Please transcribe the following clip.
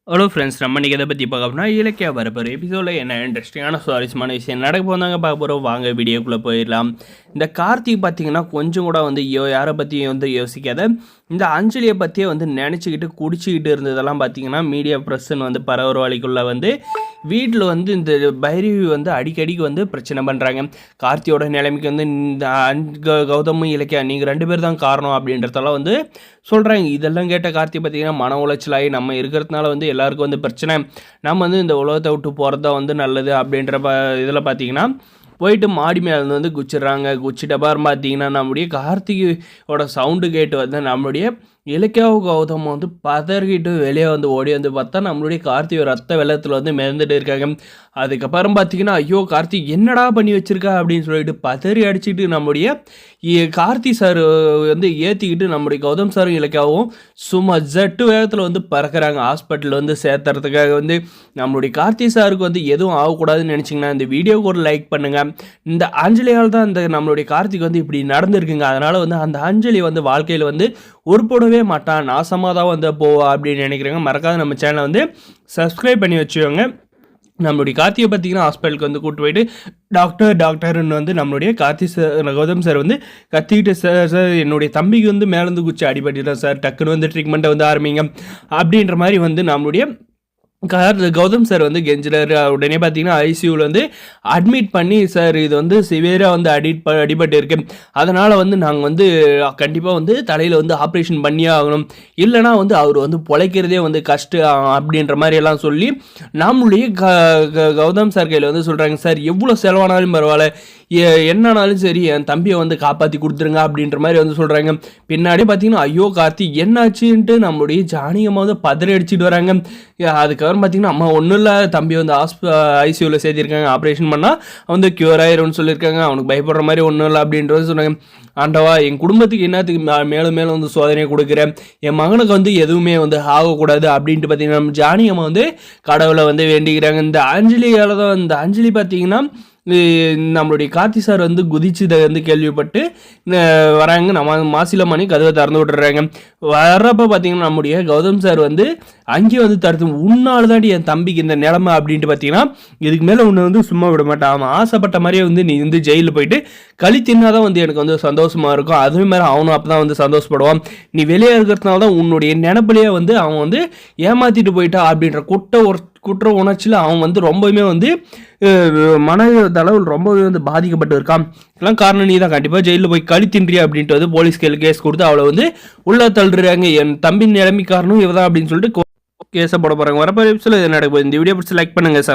Hello friends, நம்ம இன்றைக்கி எதை பற்றி பார்க்க போனால் இலக்கிய வரப்போகிற எபிசோடில் என்ன இன்ட்ரெஸ்டிங்கான சுவாரஸ்யமான விஷயம் நடக்க போதாங்க பார்க்க போகிறோம். வாங்க வீடியோக்குள்ளே போயிடலாம். இந்த கார்த்திக் பார்த்திங்கன்னா கொஞ்சம் கூட வந்து யாரை பற்றியும் வந்து யோசிக்காத இந்த அஞ்சலியை பற்றியே வந்து நினச்சிக்கிட்டு குடிச்சிக்கிட்டு இருந்ததெல்லாம் பார்த்திங்கன்னா மீடியா ப்ரெஸ்ஸுன்னு வந்து பரவரவாளிக்குள்ளே வந்து வீட்டில் வந்து இந்த பைரவி வந்து அடிக்கடிக்கு வந்து பிரச்சனை பண்ணுறாங்க. கார்த்தியோட நிலைமைக்கு வந்து இந்த கௌதமும் இலக்கியா நீங்கள் 2 பேர் தான் காரணம் அப்படின்றதெல்லாம் வந்து சொல்கிறாங்க. இதெல்லாம் கேட்ட கார்த்தி பார்த்திங்கன்னா மன உளைச்சலாகி நம்ம இருக்கிறதுனால வந்து எல்லாருக்கும் வந்து பிரச்சனை, நம்ம வந்து இந்த உலகத்தை விட்டு போகிறது தான் வந்து நல்லது அப்படின்ற இதில் பார்த்திங்கன்னா போயிட்டு மாடி மேலே வந்து குச்சிட்றாங்க. குச்சிட்டப்பாரு பார்த்தீங்கன்னா நம்முடைய கார்த்திகோட சவுண்டு கேட்டு வந்து நம்மளுடைய இலக்கியாவு கௌதம் வந்து பதறிக்கிட்டு வெளியே வந்து ஓடி வந்து பார்த்தா நம்மளுடைய கார்த்திகை ரத்த வெள்ளத்தில் வந்து மிதந்துட்டு இருக்காங்க. அதுக்கப்புறம் பார்த்தீங்கன்னா ஐயோ கார்த்திக் என்னடா பண்ணி வச்சிருக்கா அப்படின்னு சொல்லிட்டு பதறி அடிச்சுட்டு நம்முடைய கார்த்தி சார் வந்து ஏற்றிக்கிட்டு நம்முடைய கௌதம் சாரும் இலக்கியாவும் சும்மா ஜட்டு வேகத்தில் வந்து பறக்கிறாங்க. ஹாஸ்பிட்டலில் வந்து சேர்த்துறதுக்காக வந்து நம்மளுடைய கார்த்தி சாருக்கு வந்து எதுவும் ஆகக்கூடாதுன்னு நினச்சிங்கன்னா இந்த வீடியோக்கு ஒரு லைக் பண்ணுங்கள். இந்த அஞ்சலியால் தான் இந்த நம்மளுடைய கார்த்திக் வந்து இப்படி நடந்திருக்குங்க. அதனால் வந்து அந்த அஞ்சலி வந்து வாழ்க்கையில் வந்து உருப்படவே மாட்டான், நாசமாக தான் வந்து போவா அப்படின்னு நினைக்கிறேங்க. மறக்காத நம்ம சேனலை வந்து சப்ஸ்கிரைப் பண்ணி வச்சுக்கோங்க. நம்மளுடைய கார்த்தியை பார்த்தீங்கன்னா ஹாஸ்பிட்டலுக்கு வந்து கூப்பிட்டு போயிட்டு டாக்டர்னு வந்து நம்மளுடைய கார்த்தி சார் கௌதம் சார் வந்து கத்திக்கிட்டு சார் என்னுடைய தம்பிக்கு வந்து மேலேருந்து குச்சி அடிபட்டுட்டேன் சார், டக்குன்னு வந்து ட்ரீட்மெண்ட்டை வந்து ஆரம்பிங்க அப்படின்ற மாதிரி வந்து நம்மளுடைய கௌதம் சார் வந்து கெஞ்சிறாரு. உடனே பார்த்தீங்கன்னா ஐசியூவில் வந்து அட்மிட் பண்ணி சார் இது வந்து சிவியராக வந்து அடிபட்டு இருக்கு, அதனால் வந்து நாங்கள் வந்து கண்டிப்பாக வந்து தலையில் வந்து ஆப்ரேஷன் பண்ணியே ஆகணும், இல்லைனா வந்து அவர் வந்து பொழைக்கிறதே வந்து கஷ்டம் அப்படின்ற மாதிரி எல்லாம் சொல்லி நம்மளுடைய கௌதம் சார் கையில் வந்து சொல்கிறாங்க. சார் எவ்வளோ செலவானாலும் பரவாயில்ல, என்னன்னாலும் சரி என் தம்பியை வந்து காப்பாற்றி கொடுத்துருங்க அப்படின்ற மாதிரி வந்து சொல்கிறாங்க. பின்னாடியே பார்த்தீங்கன்னா ஐயோ கார்த்தி என்னாச்சுன்ட்டு நம்மளுடைய ஜானியமாக வந்து பதறி அடிச்சுட்டு வராங்க. அதுக்கப்புறம் பார்த்தீங்கன்னா அம்மா ஒன்றும் இல்லை, தம்பி வந்து ஐசியூவில் சேர்த்திருக்காங்க, ஆப்ரேஷன் பண்ணால் வந்து க்யூர் ஆயிரும்னு சொல்லியிருக்காங்க, அவனுக்கு பயப்படுற மாதிரி ஒன்றும் இல்லை அப்படின்றது சொன்னாங்க. ஆண்டவா என் குடும்பத்துக்கு என்னத்துக்கு மேலும் மேலும் வந்து சோதனையை கொடுக்குறேன், என் மகனுக்கு வந்து எதுவுமே வந்து ஆகக்கூடாது அப்படின்ட்டு பார்த்தீங்கன்னா நம்ம ஜானியம்மா வந்து கடவுளை வந்து வேண்டிக்கிறாங்க. இந்த அஞ்சலியால் தான் இந்த அஞ்சலி பார்த்தீங்கன்னா நம்மளுடைய கார்த்தி சார் வந்து குதிச்சதை வந்து கேள்விப்பட்டு வராங்க. நம்ம மாசிலமணி கதவை திறந்து விட்டுறாங்க. வர்றப்போ பார்த்தீங்கன்னா நம்முடைய கௌதம் சார் வந்து அங்கேயே வந்து தடுத்து உன்னால் தாண்டி என் தம்பிக்கு இந்த நிலமை அப்படின்ட்டு பார்த்தீங்கன்னா இதுக்கு மேலே உன்னை வந்து சும்மா விட மாட்டான், அவன் ஆசைப்பட்ட மாதிரியே வந்து நீ வந்து ஜெயிலில் போயிட்டு களி தின்னாதான் வந்து எனக்கு வந்து சந்தோஷமாக இருக்கும், அதுவே மாதிரி அவனும் அப்போ தான் வந்து சந்தோஷப்படுவான், நீ வெளியே இருக்கிறதுனால தான் உன்னுடைய நினைப்பிலேயே வந்து அவன் வந்து ஏமாற்றிட்டு போயிட்டா அப்படின்ற குற்ற உணர்ச்சியில் அவன் வந்து ரொம்பவுமே வந்து மனதளவில் ரொம்பவே வந்து பாதிக்கப்பட்டு இருக்கான். இதெல்லாம் காரணம் நீ தான், கண்டிப்பாக ஜெயிலில் போய் களி தின்றியா அப்படின்ட்டு வந்து போலீஸ் கேஸ் கொடுத்து அவளை வந்து உள்ள தள்ளுறாங்க. என் தம்பி நிலைமை காரணம் இவதான் அப்படின்னு சொல்லிட்டு கேஸை போட போகிறாங்க. வரப்போ எபிசோட் நடக்கும். இந்த வீடியோ பிடிச்சி லைக் பண்ணுங்கள் சார்.